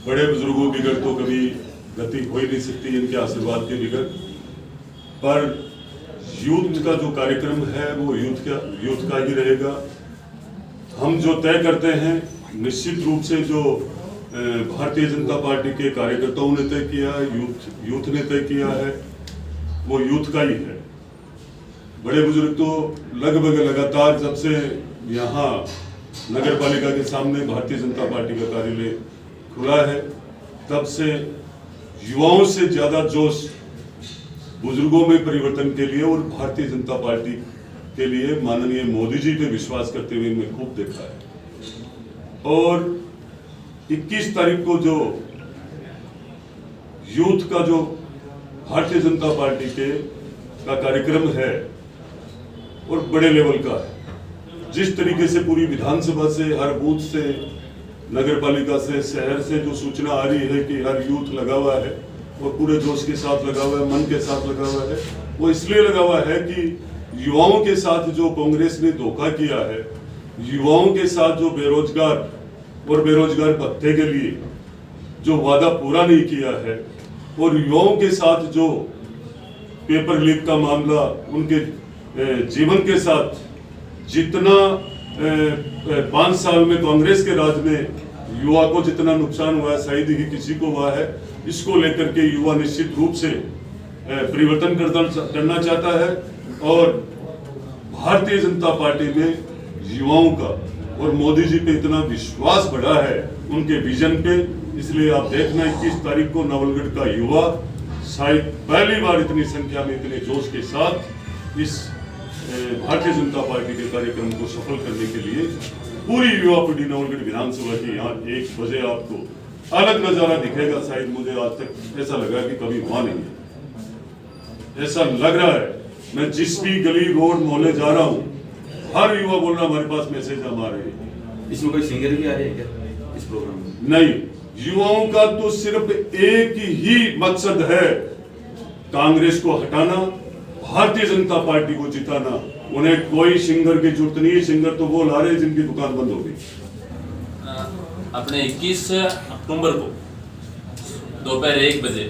बड़े बुजुर्गों की तो कभी गति हो ही नहीं सकती इनके आशीर्वाद के बगैर। पर यूथ का जो कार्यक्रम है वो यूथ का ही रहेगा। हम जो तय करते हैं निश्चित रूप से जो भारतीय जनता पार्टी के कार्यकर्ताओं ने तय किया है, यूथ ने तय किया है, वो यूथ का ही है। बड़े बुजुर्ग तो लगभग लगातार जब से यहाँ नगर पालिका के सामने भारतीय जनता पार्टी का कार्यालय खुला है तब से युवाओं से ज्यादा जोश बुजुर्गों में परिवर्तन के लिए और भारतीय जनता पार्टी के लिए माननीय मोदी जी पे विश्वास करते हुए मैं खूब देखा है। और 21 तारीख को जो यूथ का जो भारतीय जनता पार्टी का कार्यक्रम है और बड़े लेवल का है। जिस तरीके से पूरी विधानसभा से, हर बूथ से, नगर पालिका से, शहर से जो सूचना आ रही है कि हर यूथ लगा हुआ है और पूरे जोश के साथ लगा हुआ है, मन के साथ लगा हुआ है, वो इसलिए लगा हुआ है कि युवाओं के साथ जो कांग्रेस ने धोखा किया है, युवाओं के साथ जो बेरोजगार और बेरोजगार भत्ते के लिए जो वादा पूरा नहीं किया है और युवाओं के साथ जो पेपर लीक का मामला, उनके जीवन के साथ जितना 5 साल में कांग्रेस के राज में युवा को जितना नुकसान हुआ है शायद ही किसी को हुआ है, इसको लेकर के युवा निश्चित रूप से परिवर्तन करना चाहता है। और भारतीय जनता पार्टी में युवाओं का और मोदी जी पे इतना विश्वास बढ़ा है उनके विजन पे, इसलिए आप देखना 21 तारीख को नवलगढ़ का युवा शायद पहली बार इतनी संख्या में इतने जोश के साथ इस भारतीय जनता पार्टी के कार्यक्रम को सफल करने के लिए पूरी युवा पीढ़ी नवलगढ़ विधानसभा की यहाँ 1 बजे आपको अलग नजारा दिखेगा। शायद मुझे आज तक ऐसा लगा कि कभी हुआ नहीं है, ऐसा लग रहा है। मैं जिस भी गली रोड मोहल्ले जा रहा हूँ, हर युवा बोल रहा हमारे पास मैसेज हम आ रहे हैं। इसमें कोई सिंगर भी आ रहे हैं क्या इस प्रोग्राम में? नहीं, युवाओं का तो सिर्फ एक ही मकसद है, कांग्रेस को हटाना, भारतीय जनता पार्टी को जिताना। उन्हें कोई सिंगर की जरूरत नहीं है। सिंगर तो वो ला रहे जिनकी दुकान बंद हो गई। अपने 21 अक्टूबर को दोपहर 1 बजे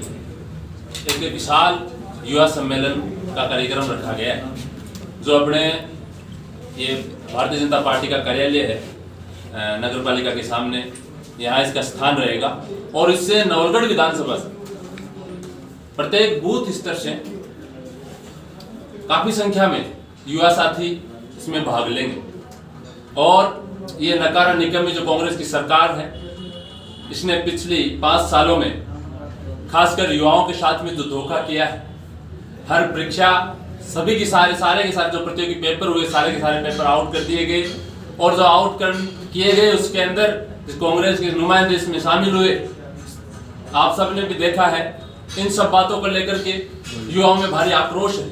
एक विशाल युवा सम्मेलन का कार्यक्रम रखा गया है, जो अपने ये भारतीय जनता पार्टी का कार्यालय है नगर पालिका के सामने, यहाँ इसका स्थान रहेगा। और इससे नवलगढ़ विधानसभा से प्रत्येक बूथ स्तर से काफी संख्या में युवा साथी इसमें भाग लेंगे। और ये नकारा निकम्मी जो कांग्रेस की सरकार है, इसने पिछली 5 सालों में खासकर युवाओं के साथ में जो धोखा किया है, हर परीक्षा सभी की सारे के सारे जो प्रतियोगी पेपर हुए सारे के सारे पेपर आउट कर दिए गए। और जो आउट किए गए उसके अंदर कांग्रेस के नुमाइंदे इसमें शामिल हुए। आप सबने भी देखा है। इन सब बातों को लेकर के युवाओं में भारी आक्रोश है।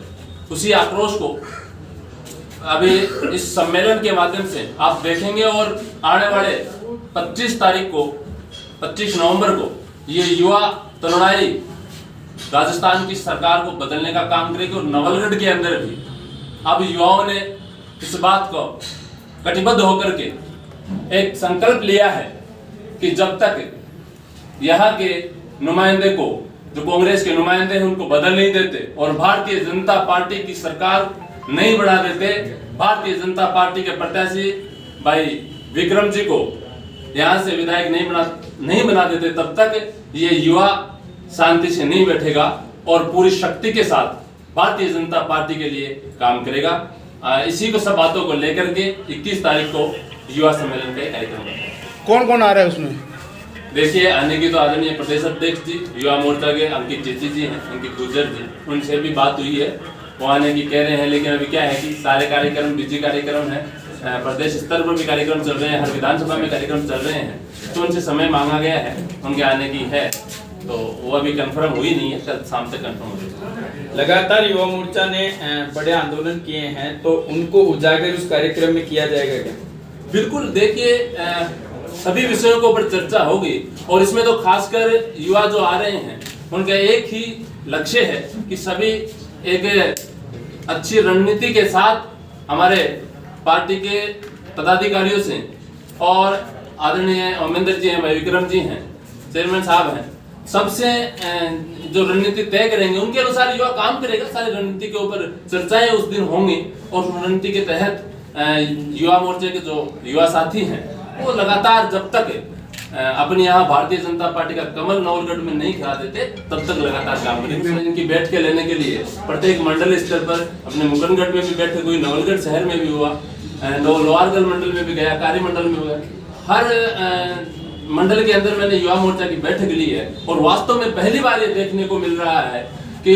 उसी आक्रोश को अभी इस सम्मेलन के माध्यम से आप देखेंगे। और आने वाले 25 तारीख को, 25 नवंबर को ये युवा तरुणाई राजस्थान की सरकार को बदलने का काम करेगी। और नवलगढ़ के अंदर भी अब युवाओं ने इस बात को कटिबद्ध होकर के एक संकल्प लिया है कि जब तक यहाँ के नुमाइंदे को, जो कांग्रेस के नुमाइंदे हैं, उनको बदल नहीं देते और भारतीय जनता पार्टी की सरकार नहीं बढ़ा देते, भारतीय जनता पार्टी के प्रत्याशी भाई विक्रम जी को यहाँ से विधायक नहीं बना देते, तब तक ये युवा शांति से नहीं बैठेगा और पूरी शक्ति के साथ भारतीय जनता पार्टी के लिए काम करेगा। इसी को सब बातों को लेकर के 21 तारीख को युवा सम्मेलन का कार्यक्रम है। कौन कौन आ रहा है उसमें? देखिए, आने की तो आदरणीय प्रदेश अध्यक्ष जी, युवा मोर्चा के अंकित चेची जी हैं, अंकित गुर्जर जी, उनसे भी बात हुई है, वो आने की कह रहे हैं। लेकिन अभी क्या है कि सारे कार्यक्रम बिजी कार्यक्रम है, प्रदेश स्तर पर भी कार्यक्रम चल रहे हैं, हर विधानसभा में कार्यक्रम चल रहे हैं, तो उनसे समय मांगा गया है, उनके आने की है, तो वो अभी कंफर्म हुई नहीं है, कल शाम तक कंफर्म हो जाएगा। लगातार युवा मोर्चा ने बड़े आंदोलन किए हैं, तो उनको उजागर उस कार्यक्रम में किया जाएगा क्या? बिल्कुल, देखिए सभी विषयों के ऊपर चर्चा होगी और इसमें तो खासकर युवा जो आ रहे हैं उनका एक ही लक्ष्य है कि सभी एक अच्छी रणनीति के साथ हमारे पार्टी के पदाधिकारियों से और आदरणीय अमरिंदर जी हैं, विक्रम जी हैं, चेयरमैन साहब हैं, सबसे जो रणनीति तय करेंगे उनके अनुसार युवा काम करेगा। सारी रणनीति के ऊपर चर्चाएं उस दिन होंगी और उस रणनीति के तहत युवा मोर्चे के जो युवा साथी हैं वो लगातार जब तक अपने यहाँ भारतीय जनता पार्टी का कमल नवलगढ़ में नहीं खिला देते तब तक लगातार काम करेंगे। इनकी बैठकें लेने के लिए प्रत्येक मंडल स्तर पर अपने मुकनगढ़ में भी बैठक हुई, नवलगढ़ शहर में भी हुआ, लोहारगढ़ मंडल में भी गया, कार्य मंडल में हुआ। हर मंडल के अंदर मैंने युवा मोर्चा की बैठक ली है और वास्तव में पहली बार ये देखने को मिल रहा है कि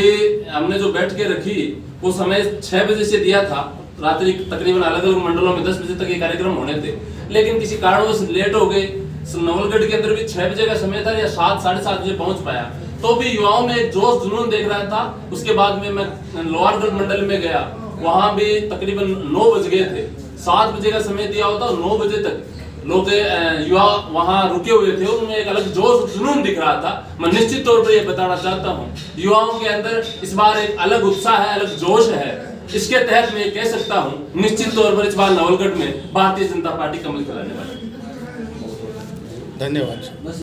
हमने जो बैठकें रखी वो समय 6 बजे से दिया था, रात्रि तकरीबन अलग अलग मंडलों में 10 बजे तक ये कार्यक्रम होने थे, लेकिन किसी कारणवश लेट हो गए। नवलगढ़ के अंदर भी 6 बजे का समय था या 7 साढ़े 7 बजे पहुंच पाया, तो भी युवाओं में एक जोश जुनून देख रहा था। उसके बाद में मैं लोहारगढ़ मंडल में गया, वहां भी तकरीबन 9 बज गए थे, 7 बजे का समय दिया होता, 9 बजे तक लोग युवा वहां रुके हुए थे, उनमें एक अलग जोश जुनून दिख रहा था। मैं निश्चित तौर पर यह बताना चाहता हूं, युवाओं के अंदर इस बार एक अलग उत्साह है, अलग जोश है। इसके तहत मैं कह सकता हूं निश्चित तौर पर इस बार नवलगढ़ में भारतीय जनता पार्टी कमल खिलाने वाली है। धन्यवाद।